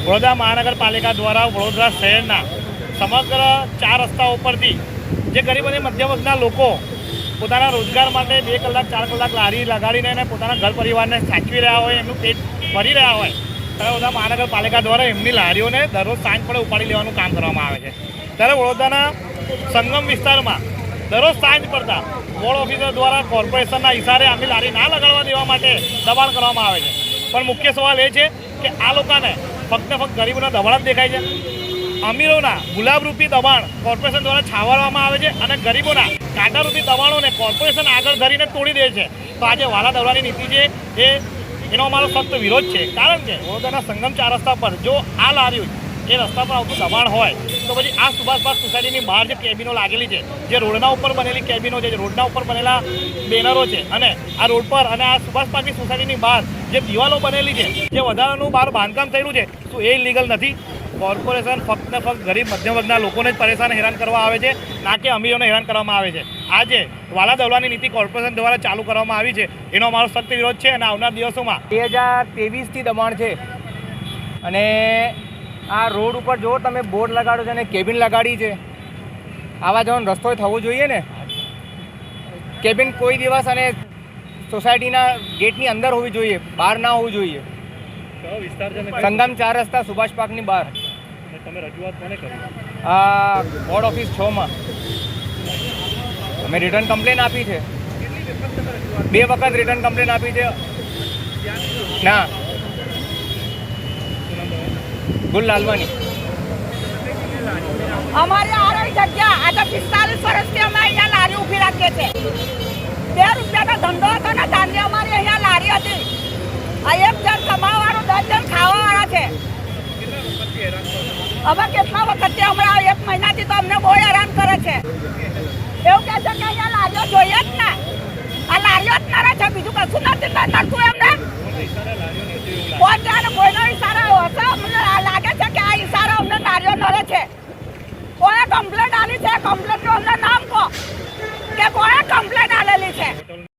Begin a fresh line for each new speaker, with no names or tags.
વડોદરા મહાનગરપાલિકા દ્વારા વડોદરા શહેરના સમગ્ર 4 રસ્તાઓ પરથી જે ગરીબ અને મધ્યમ વર્ગના લોકો પોતાના રોજગાર માટે 2 કલાક 4 કલાક લારી લગાડીને પોતાના ઘર પરિવારને સાચવી રહ્યા હોય, એમનું પેટ ભરી રહ્યા હોય, ત્યારે વડોદરા મહાનગરપાલિકા દ્વારા એમની લારીઓને દરરોજ સાંજ પડે ઉપાડી લેવાનું કામ કરવામાં આવે છે. ત્યારે વડોદરાના સંગમ વિસ્તારમાં દરરોજ સાંજ પડતા વોર્ડ ઓફિસર દ્વારા કોર્પોરેશનના ઇશારે આમની લારી ના લગાડવા દેવા માટે દબાણ કરવામાં આવે છે. પણ મુખ્ય સવાલ એ છે કે આ લોકોને ફક્ત ગરીબોના દબાણ જ દેખાય છે. અમીરોના ગુલાબરૂપી દબાણ કોર્પોરેશન દ્વારા છાવરવામાં આવે છે અને ગરીબોના કાંટારૂપી દબાણોને કોર્પોરેશન આગળ ધરીને તોડી દે છે. તો આજે વાલા દવડાની નીતિ છે એનો અમારો સખ્ત વિરોધ છે. કારણ કે વડોદરાના સંગમ 4 રસ્તા પર જો આ લારીઓ એ રસ્તા પર આવતું દબાણ હોય તો પછી આ સુભાષ પાર્ક સોસાયટીની બહાર જે કેબિનો લાગેલી છે, જે રોડના ઉપર બનેલી કેબિનો છે, જે રોડના ઉપર બનેલા બેનરો છે, અને આ રોડ પર અને આ સુભાષ પાર્કની સોસાયટીની બહાર જે દિવાલો બનેલી છે, જે વધારાનું બહાર બાંધકામ થયેલું છે, શું એ ઇલીગલ નથી? કોર્પોરેશન ફક્ત ગરીબ મધ્યમ વર્ગના લોકોને જ પરેશાન હેરાન કરવા આવે છે, ના કે અમીરોને હેરાન કરવામાં આવે છે. આજે વાલા દવલાની નીતિ કોર્પોરેશન દ્વારા ચાલુ કરવામાં આવી છે, એનો અમારો સખ્ત વિરોધ છે. અને આવનાર દિવસોમાં
2023થી દબાણ છે. અને આ રોડ ઉપર જો તમે બોર્ડ લગાડો છો અને કેબિન લગાડી છે, આવા જવાનો રસ્તો થવો જોઈએ ને. કેબિન કોઈ દિવસ અને સોસાયટીના ગેટની અંદર હોવી જોઈએ, બહાર ના હોવી જોઈએ. સંગમ 4 રસ્તા સુભાષ પાર્કની બહાર.
તમે રજૂઆત કોને કરી?
વોર્ડ ઓફિસ 6માં અમે રિટર્ન કમ્પ્લેન આપી છે. 2 વખત રિટર્ન કમ્પ્લેન આપી છે. ના, ગુલ લાલવાની.
અમારે આ રહી જગ્યા આજે 45 વર્ષથી અમે અહીંયા લારી ઊભી રાખીએ છીએ. 2 રૂપિયાનો ધંધો હતો ને ત્યાંની અમારી અહીંયા લારી હતી. આ 1 જણ કમાવાવાળું 10 જણ ખાવાવાળા છે. હવે કેટલા વખતથી હમણાં 1 મહિનાથી તો અમને બહુ હેરાન કરે છે. એવું કહે છે કે અહીંયા લારીઓ જોઈએ જ ને. આ લારીઓ જ નડે છે, બીજું કશું નથી નડતું એમને. કોઈ જાણે કોઈનો ઈશારો હશે, અમને લાગે છે કે આ ઈશારો અમને લારીઓ નડે છે. કોઈ કમ્પ્લેન્ટ આવી છે, કમ્પ્લેન્ટ અમને